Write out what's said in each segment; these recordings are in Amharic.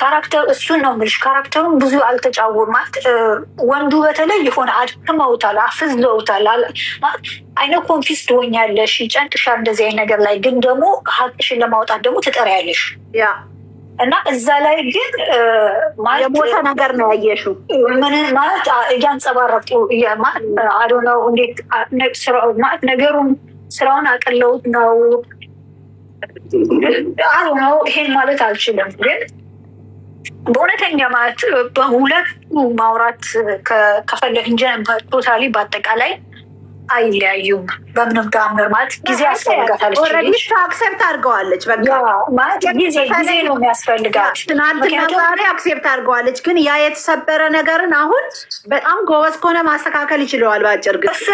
ካራክተር እሱን ነው የምልሽ። ካራክተሩን ብዙ አልተጫወተም ማለት ወንዱ በተለይ የሆነ አድክመውታል፣ አፍዝለውታል። አይነ ኮንፊውዝ ትሆኛለሽ፣ ይጨንቅሻል እንደዚህ አይነት ነገር ላይ ግን ደግሞ ሀቅሽን ለማውጣት ደግሞ ትጠሪያለሽ። ያ እና እዛ ላይ ግን የሞተ ነገር ነው ያየሽው። ምን ማለት እያንጸባረቁ አዶናው እንዴት ነገሩን ስራውን አቅለውት ነው አዶናው። ይሄን ማለት አልችልም፣ ግን በእውነተኛ ማለት በሁለቱ ማውራት ከፈለግ እንጂ ቶታሊ በአጠቃላይ አይለያዩም በምንም ተአምር። ማለት ጊዜ ያስፈልጋታለች። ኦልሬዲ አክሴፕት አድርገዋለች። በቃ ማለት ጊዜ ነው የሚያስፈልጋት። ትናንትና ዛሬ አክሴፕት አድርገዋለች። ግን ያ የተሰበረ ነገርን አሁን በጣም ጎበዝ ከሆነ ማስተካከል ይችለዋል። በአጭር ጊዜ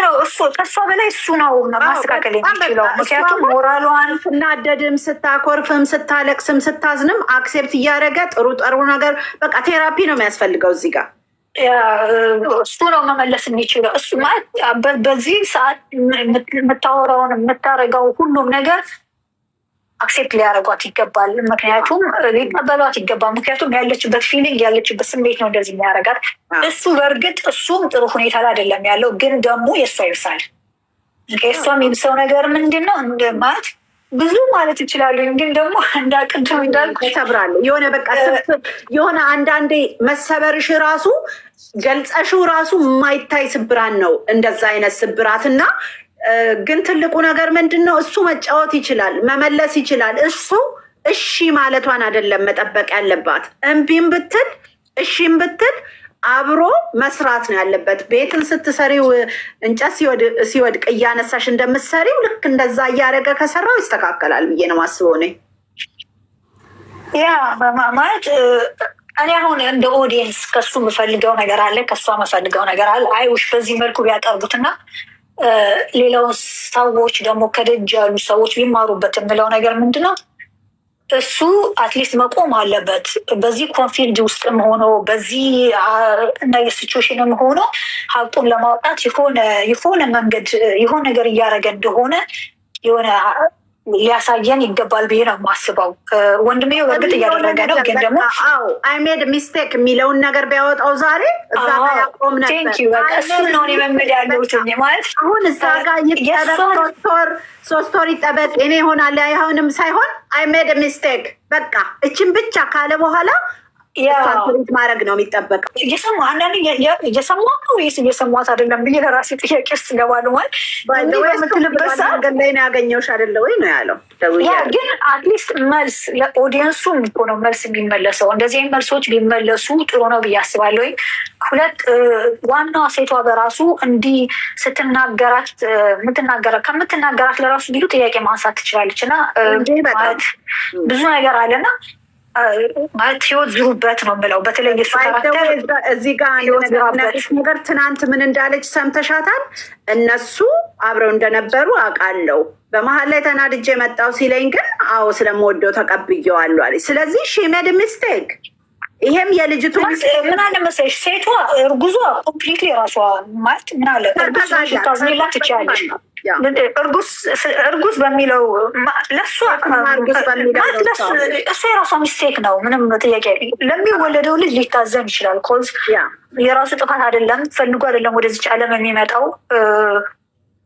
ከእሷ በላይ እሱ ነው ማስተካከል የሚችለው። ምክንያቱም ሞራሏን ስናደድም፣ ስታኮርፍም፣ ስታለቅስም፣ ስታዝንም አክሴፕት እያደረገ ጥሩ ነገር በቃ ቴራፒ ነው የሚያስፈልገው እዚህ ጋር እሱ ነው መመለስ የሚችለው። እሱ ማለት በዚህ ሰዓት የምታወራውን የምታደርገው ሁሉም ነገር አክሴፕት ሊያደርጓት ይገባል። ምክንያቱም ሊቀበሏት ይገባል። ምክንያቱም ያለችበት ፊሊንግ ያለችበት ስሜት ነው እንደዚህ የሚያደርጋት። እሱ በእርግጥ እሱም ጥሩ ሁኔታ ላይ አይደለም ያለው፣ ግን ደግሞ የእሷ ይብሳል። የእሷ የሚብሰው ነገር ምንድን ነው ማለት ብዙ ማለት ይችላሉ፣ ግን ደግሞ እንዳቅድም እንዳልኩ ተብራለሁ የሆነ በቃ የሆነ አንዳንዴ መሰበርሽ ራሱ ገልጸሽው ራሱ የማይታይ ስብራን ነው እንደዛ አይነት ስብራት። እና ግን ትልቁ ነገር ምንድን ነው እሱ መጫወት ይችላል፣ መመለስ ይችላል። እሱ እሺ ማለቷን አይደለም መጠበቅ ያለባት። እምቢም ብትል እሺም ብትል አብሮ መስራት ነው ያለበት። ቤትን ስትሰሪው እንጨት ሲወድቅ እያነሳሽ እንደምትሰሪው ልክ እንደዛ እያደረገ ከሰራው ይስተካከላል ብዬ ነው ማስበው። እኔ ያ ማለት እኔ አሁን እንደ ኦዲየንስ ከሱ የምፈልገው ነገር አለ፣ ከሷ የምፈልገው ነገር አለ። አይውሽ በዚህ መልኩ ቢያቀርቡትና ሌላው ሰዎች ደግሞ ከደጅ ያሉ ሰዎች ቢማሩበት የምለው ነገር ምንድነው እሱ አትሊስት መቆም አለበት። በዚህ ኮንፊልድ ውስጥም ሆኖ በዚህ ሲቹዌሽንም ሆኖ ሀቁን ለማውጣት የሆነ መንገድ የሆነ ነገር እያደረገ እንደሆነ የሆነ ሊያሳየን ይገባል ብዬ ነው የማስበው። ወንድሜ በእርግጥ እያደረገ ነው፣ ግን ደግሞ አይ ሜድ ሚስቴክ የሚለውን ነገር ቢያወጣው ዛሬ እዛ ጋር ያቆም ነበር። እሱ ነው መመድ ያለሁት ማለት አሁን እዛ ጋር ሶስት ወር ይጠበቅ እኔ ይሆናል አይሆንም ሳይሆን አይ ሜድ ሚስቴክ በቃ እችን ብቻ ካለ በኋላ ሪት ማድረግ ነው የሚጠበቀው። አንዳንድ እየሰማት ነው ወይስ እየሰማት አይደለም ብዬ ለራሴ ጥያቄ ውስጥ ገባለሁ። ምትልበት ሰዓት ላይ ነው ያገኘሁሽ አይደለ ወይ ነው ያለው። ግን አትሊስት መልስ ለኦዲየንሱ ነው መልስ የሚመለሰው። እንደዚህ አይነት መልሶች ቢመለሱ ጥሩ ነው ብዬ አስባለሁ። ሁለት ዋናዋ ሴቷ በራሱ እንዲህ ስትናገራት ከምትናገራት ለራሱ ብዙ ጥያቄ ማንሳት ትችላለች እና ብዙ ነገር አለና ማለት ህይወት ዝሩበት ነው የምለው። በተለይ እሱ ካራክተር እዚህ ጋር ነገር ትናንት ምን እንዳለች ሰምተሻታል? እነሱ አብረው እንደነበሩ አውቃለሁ። በመሀል ላይ ተናድጄ መጣው ሲለኝ ግን አዎ ስለምወደው ተቀብዬዋለሁ አለች። ስለዚህ ሺ ሜድ ሚስቴክ። ይሄም የልጅቱ ምን አለ መሰለሽ ሴቷ እርጉዟ ኮምፕሊትሊ ራሷ ማለት ምን አለ ታዝኝላት ትችላለች። እርጉዝ በሚለው ለእሷ እሱ የራሷ ሚስቴክ ነው። ምንም ጥያቄ ለሚወለደው ልጅ ሊታዘን ይችላል። ኮዝ የራሱ ጥፋት አይደለም፣ ፈልጎ አይደለም ወደዚች ዓለም የሚመጣው።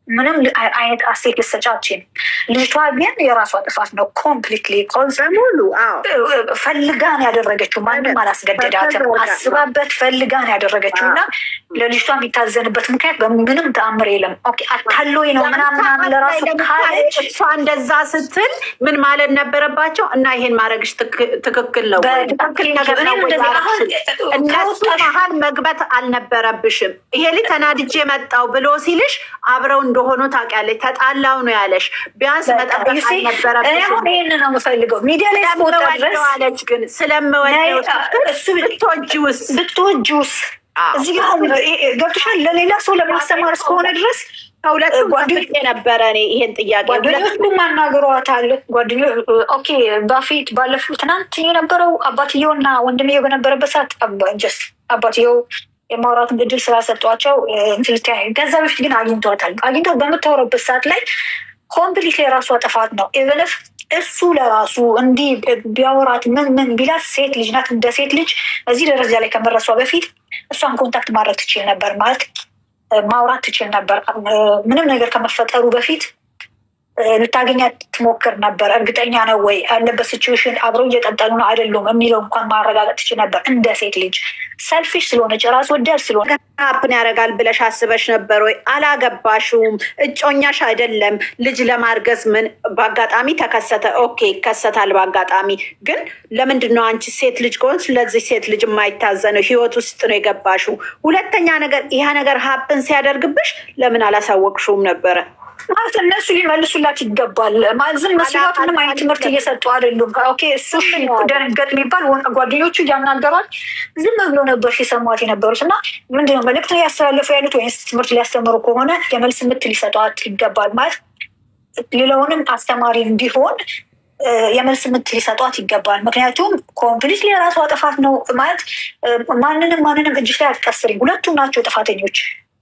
ምንም አይነት አሴት ልሰጫችን ልጅቷ ግን የራሷ ጥፋት ነው ኮምፕሊትሊ። ኮዝ ሙሉ ፈልጋን ያደረገችው ማንም አላስገደዳትም። አስባበት ፈልጋን ያደረገችው እና ለልጅቷ የሚታዘንበት ምክንያት በምንም ተአምር የለም። ኦኬ አታሎኝ ነው ምናምን ለራሱ ካለች እሷ እንደዛ ስትል ምን ማለት ነበረባቸው? እና ይሄን ማድረግሽ ትክክል ነው ትክክል ነገር ነው። እነሱ መሀል መግባት አልነበረብሽም። ይሄ ልጅ ተናድጄ መጣው ብሎ ሲልሽ አብረው እንደሆኑ ታውቂያለሽ። ተጣላው ነው ያለሽ። ቢያንስ መጠበቅ አልነበረብሽም። ይሄን ነው የምፈልገው ሚዲያ ላይ ስለምወደዋለች ግን ስለምወደው እሱ ብትወጂውስ እዚህ ጋር ገብቶሻል። ለሌላ ሰው ለማስተማር እስከሆነ ድረስ ከሁለት ጓደኞች የነበረ እኔ ይሄን ጥያቄ ጓደኞቹ ማናገሯታል። ጓደኞች ኦኬ በፊት ባለፈው ትናንት የነበረው አባትየውና ወንድምየው በነበረበት ሰዓት አባትየው የማውራት እድል ስላሰጧቸው ከዛ በፊት ግን አግኝቷት በምታወራበት ሰዓት ላይ ኮምፕሊት የራሷ ጥፋት ነው። ኢቨንፍ እሱ ለራሱ እንዲህ ቢያወራት ምን ቢላት ሴት ልጅ ናት። እንደ ሴት ልጅ እዚህ ደረጃ ላይ ከመድረሷ በፊት እሷን ኮንታክት ማድረግ ትችል ነበር፣ ማለት ማውራት ትችል ነበር። ምንም ነገር ከመፈጠሩ በፊት ልታገኛት ትሞክር ነበር። እርግጠኛ ነው ወይ ያለበት ሲቹዌሽን አብረው እየቀጠሉ ነው አይደሉም የሚለው እንኳን ማረጋገጥ ትችል ነበር። እንደ ሴት ልጅ ሰልፊሽ ስለሆነች ራስ ወዳድ ስለሆነ ሀፕን ያደርጋል ብለሽ አስበሽ ነበር ወይ? አላገባሽውም፣ እጮኛሽ አይደለም። ልጅ ለማርገዝ ምን በአጋጣሚ ተከሰተ? ኦኬ ይከሰታል በአጋጣሚ። ግን ለምንድን ነው አንቺ ሴት ልጅ ከሆንሽ ስለዚህ ሴት ልጅ የማይታዘነው ህይወት ውስጥ ነው የገባሽው? ሁለተኛ ነገር ይሄ ነገር ሀፕን ሲያደርግብሽ ለምን አላሳወቅሽውም ነበረ? ማለት እነሱ ሊመልሱላት ይገባል። ዝም መስሏት ምንም አይነት ትምህርት እየሰጡ አይደሉም። ኦኬ እሱ ደነገጥ የሚባል ጓደኞቹ እያናገሯት ዝም ብሎ ነበር ሲሰሟት የነበሩት። እና ምንድነው መልዕክት ያስተላለፉ ያሉት ወይስ ትምህርት ሊያስተምሩ ከሆነ የመልስ ምት ሊሰጧት ይገባል። ማለት ሌላውንም አስተማሪ እንዲሆን የመልስ ምት ሊሰጧት ይገባል። ምክንያቱም ኮምፕሊት የራሷ ጥፋት ነው። ማለት ማንንም እጅሽ ላይ አትቀስሪም። ሁለቱም ናቸው ጥፋተኞች።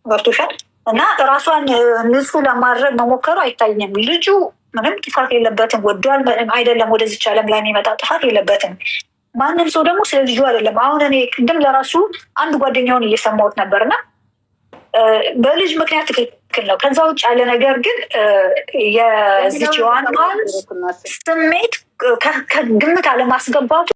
ገብቶሻል? እና ራሷን ንጹህ ለማድረግ መሞከሩ አይታየኝም። ልጁ ምንም ጥፋት የለበትም። ወዷል አይደለም ወደዚች ዓለም ላይ የሚመጣ ጥፋት የለበትም። ማንም ሰው ደግሞ ስለ ልጁ አይደለም። አሁን እኔ ቅድም ለራሱ አንድ ጓደኛውን እየሰማሁት ነበር እና በልጅ ምክንያት ትክክል ነው። ከዛ ውጭ ያለ ነገር ግን የዚች ዋናዋን ስሜት ከግምት አለማስገባቱ